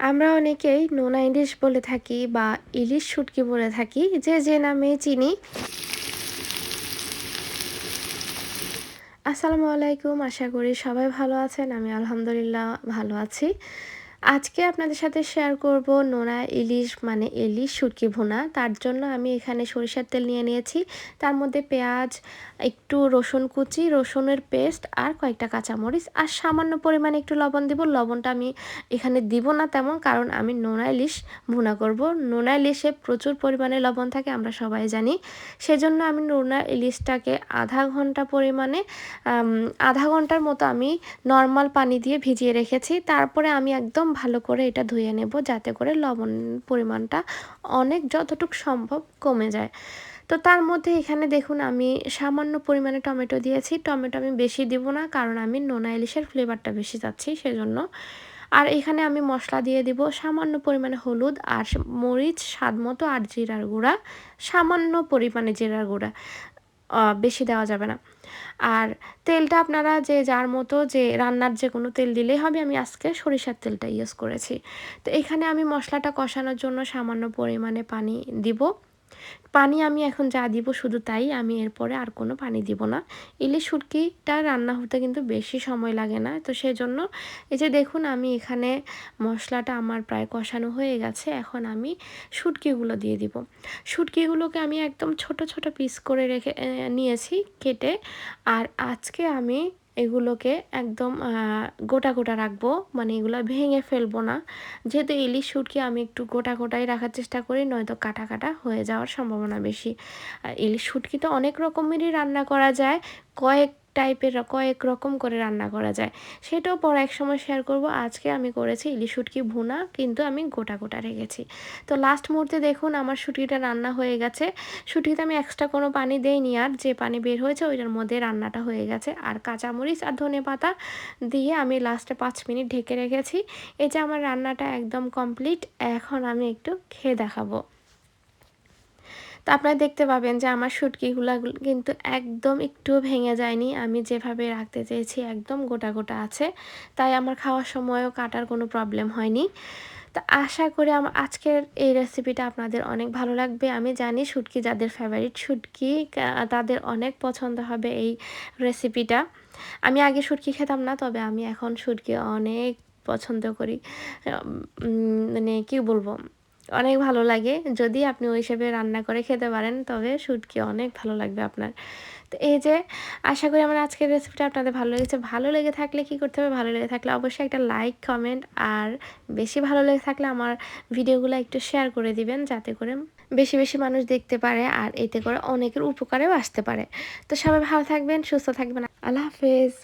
আমরা অনেকেই নোনা ইলিশ বলে থাকি বা ইলিশ শুটকি বলে থাকি, যে যে নামে চিনি। আসসালামু আলাইকুম, আশা করি সবাই ভালো আছেন। আমি আলহামদুলিল্লাহ ভালো আছি। আজকে আপনাদের সাথে শেয়ার করব নোনা ইলিশ মানে ইলিশ শুটকি ভুনা। তার জন্য আমি এখানে সরিষার তেল নিয়ে নিয়েছি। তার মধ্যে পেঁয়াজ, একটু রসুন কুচি, রসুনের পেস্ট আর কয়েকটা কাঁচামরিচ আর সামান্য পরিমাণে একটু লবণ দিব। লবণটা আমি এখানে দিব না তেমন, কারণ আমি নোনা ইলিশ ভুনা করব। নোনা ইলিশে প্রচুর পরিমাণে লবণ থাকে, আমরা সবাই জানি। সেজন্য আমি নোনা ইলিশটাকে আধা ঘন্টার মতো আমি নর্মাল পানি দিয়ে ভিজিয়ে রেখেছি। তারপরে আমি একদম ভালো করে এটা ধুয়ে নেব, যাতে করে লবণ পরিমাণটা অনেক যতটুকু সম্ভব কমে যায়। তো তার মধ্যে এখানে দেখুন আমি সামান্য পরিমাণে টমেটো দিয়েছি। টমেটো আমি বেশি দিব না, কারণ আমি নোনা ইলিশের ফ্লেভারটা বেশি চাচ্ছি সেজন্য। আর এখানে আমি মশলা দিয়ে দিব সামান্য পরিমাণে হলুদ আর মরিচ স্বাদ মতো, আর জিরার গুঁড়া সামান্য পরিমাণে, জিরার গুঁড়া বেশি দেওয়া যাবে না। আর তেলটা আপনারা যে যার মতো, যে রান্নার যে কোনো তেল দিলেই হবে। আমি আজকে সরিষার তেলটা ইউজ করেছি। তো এখানে আমি মশলাটা কষানোর জন্য সামান্য পরিমাণে পানি দিব। পানি আমি এখন যা দিব শুধু তাই, আমি এরপরে আর কোনো পানি দিব না। ইলিশ শুটকিটা রান্না হতে কিন্তু বেশি সময় লাগে না, তো সেজন্য এই যে দেখুন আমি এখানে মশলাটা আমার প্রায় কষানো হয়ে গেছে। এখন আমি শুটকিগুলো দিয়ে দিব। শুটকিগুলোকে আমি একদম ছোট ছোট পিস করে নিয়েছি কেটে। আর আজকে আমি এগুলোকে একদম গোটা গোটা রাখবো, মানে এগুলো ভেঙে ফেলবো না। যেহেতু ইলিশ শুটকি আমি একটু গোটা গোটাই রাখার চেষ্টা করি, নয়তো কাটা কাটা হয়ে যাওয়ার সম্ভাবনা বেশি। আর ইলিশ শুটকি তো অনেক রকমেরই রান্না করা যায়, কয়েক রকম করে রান্না করা যায়, সেটাও পরে এক সময় শেয়ার করব। আজকে আমি করেছি ইলিশ শুটকি ভুনা, কিন্তু আমি গোটা গোটা রেখেছি। তো লাস্ট মুহূর্তে দেখুন আমার শুটকিটা রান্না হয়ে গেছে। শুটকিতে আমি এক্সট্রা কোনো পানি দেইনি, আর যে পানি বের হয়েছে ওইটার মধ্যে রান্নাটা হয়ে গেছে। আর কাঁচামরিচ আর ধনেপাতা দিয়ে আমি লাস্টে 5 মিনিট ঢেকে রেখেছি। এই যে আমার রান্নাটা একদম কমপ্লিট। এখন আমি একটু খেয়ে দেখাবো। তো আপনারা দেখতে পাবেন যে আমার শুটকিগুলো কিন্তু একদম একটুও ভেঙে যায়নি। আমি যেভাবে রাখতে চেয়েছি একদম গোটা গোটা আছে, তাই আমার খাওয়ার সময়ও কাটার কোনো প্রবলেম হয়নি। তো আশা করি আমার আজকের এই রেসিপিটা আপনাদের অনেক ভালো লাগবে। আমি জানি শুটকি যাদের ফেভারিট শুটকি, তাদের অনেক পছন্দ হবে এই রেসিপিটা। আমি আগে শুটকি খেতাম না, তবে আমি এখন শুটকি অনেক পছন্দ করি। মানে কি বলবো, অনেক ভালো লাগে। যদি আপনি ওই হিসেবে রান্না করে খেতে পারেন, তবে শুটকি অনেক ভালো লাগবে আপনার। তো এই যে, আশা করি আমার আজকের রেসিপিটা আপনাদের ভালো লেগেছে। ভালো লেগে থাকলে কি করতে হবে, ভালো লেগে থাকলে অবশ্যই একটা লাইক, কমেন্ট, আর বেশি ভালো লেগে থাকলে আমার ভিডিওগুলো একটু শেয়ার করে দিবেন, যাতে করে বেশি বেশি মানুষ দেখতে পারে, আর এতে করে অনেকের উপকারেও আসতে পারে। তো সবাই ভালো থাকবেন, সুস্থ থাকবেন। আল্লাহ হাফেজ।